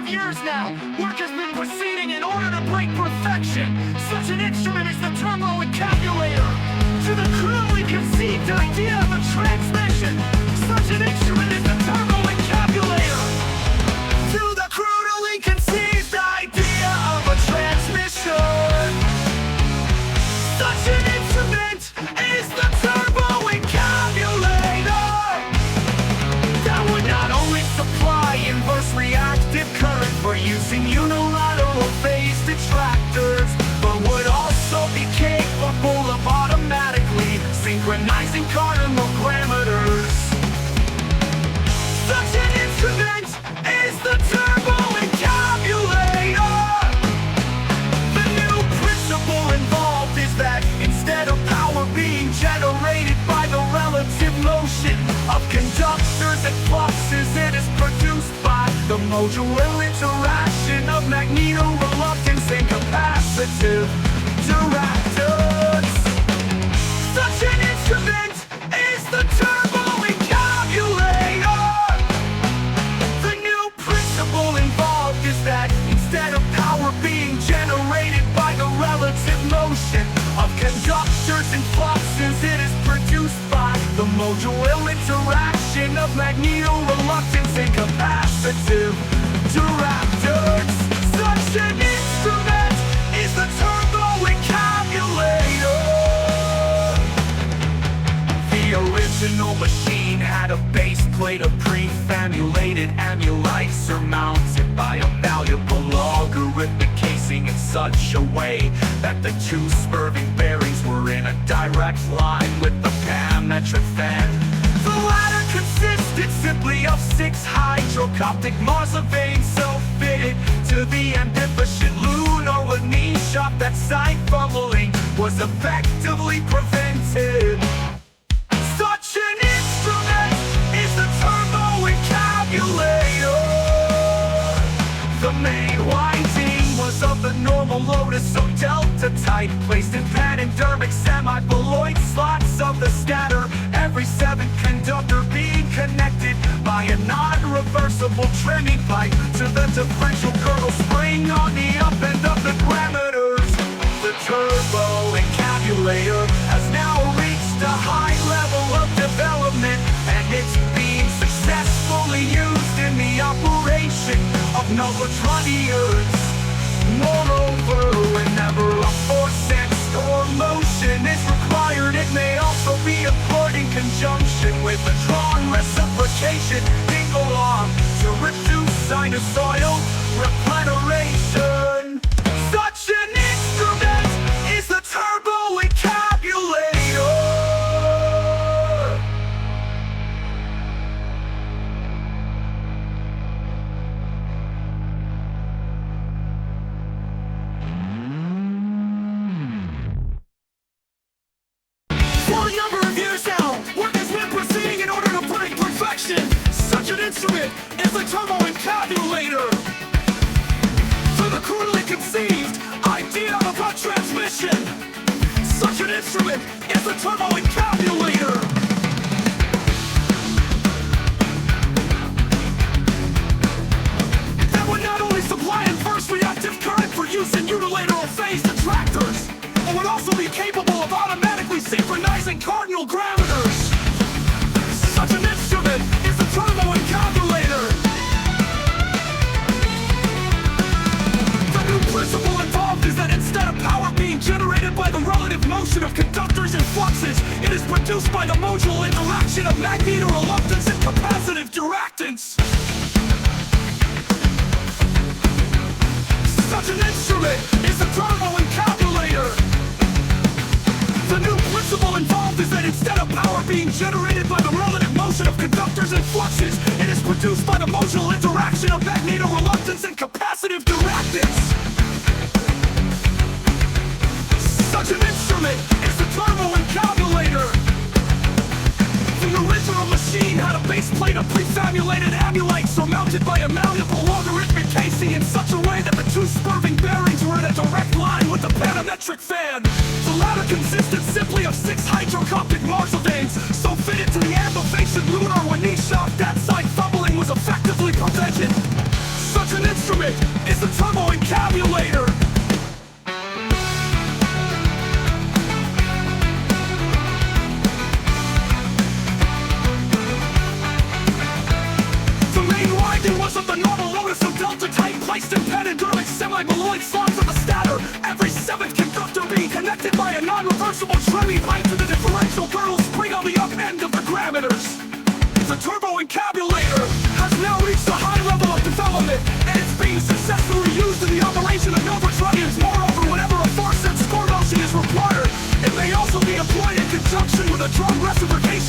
of years now, work has been proceeding in order to break perfection. Such an instrument is the Turbo Encabulator. To the crudely conceived idea of a transmission, such an instrument is the Turbo Encabulator. To the crudely conceived idea of a transmission, such an instrument is the Turbo Encabulator. That would not only supply inverse reactive current for use in unilateral phase detractors, but would also be capable of automatically synchronizing cardinal parameters. Such an instrument is the Turbo Encabulator. The new principle involved is that instead of power being generated by the relative motion of conductors and fluxes, it is produced by the modular interaction of magneto-reluctance and capacitive directors. Such an instrument is the Turbo Encabulator. The new principle involved is that instead of power being generated by the relative motion of conductors and fluxes, it is produced by the modular interaction of magneto-reluctance and capacitive directors. Such an instrument is the Turbo Encabulator. The original machine had a base plate of pre-famulated amulite surmounted by a malleable logarithmic casing in such a way that the two spurving bearings were in a direct line with the parametric fan. The latter consisted simply of 6 hydrocoptic Marsa vanes self-fitted to the ambivalent lunar with knee shop. That side fumbling was effectively prevented. Such an instrument is the Turbo Encabulator. The main winding was of the normal Lotus, so delta type, placed in panendermic semi-bolloid slots of the stator, every 7th conductor being connected by a non-reversible trimming pipe to the differential girdle spring on the up end of the parameters. The Turbo Encabulator has now reached a high level of development, and it's being successfully used in the operation of Novatronians. Moreover, whenever a force sense or motion is required, it may also be employed in conjunction with the drawn reciprocation ding-along to reduce sinusoidal repleneration. Such an instrument is the Turbo Encabulator. For a number of years now, work has been proceeding in order to break perfection. Such an instrument is the Turbo Encabulator. For the crudely conceived idea of a transmission, such an instrument is the Turbo Encabulator. That would not only supply inverse reactive current for use in unilateral phase detractors, but would also be capable of automatically synchronizing cardinal parameters. Such an instrument is the Turbo Encabulator. The new principle involved is that instead of power being generated by the relative motion of conductors and fluxes, it is produced by the module interaction of magneto-reluctance and capacitive directance. Such an instrument is the Turbo Encabulator. The new principle involved is that instead of power being generated by the relative motion of conductors and fluxes, it is produced by the module interaction of magneto-reluctance and capacitive directance. Such an instrument is the Turbo Encabulator. The original machine had a base plate of prefamulated amulite surmounted by a malleable logarithmic casing in such a way that the two spurving bearings were in a direct line with the parametric fan. The latter consisted simply of 6 hydrocoptic Marsa vanes, so fitted to the ambivalent lunar with knee shop. That side fumbling was effectively prevented. Such an instrument sliced and petted during semi-maloid songs of the statter. Every seventh conductor being connected by a non-reversible tremie pipe to the differential girdle spring on the up end of the grammeters. The Turbo Encabulator has now reached a high level of development, and it's being successfully used in the operation of Nova trunnions. Moreover, whenever a force and score motion is required, it may also be employed in conjunction with a drum reciprocation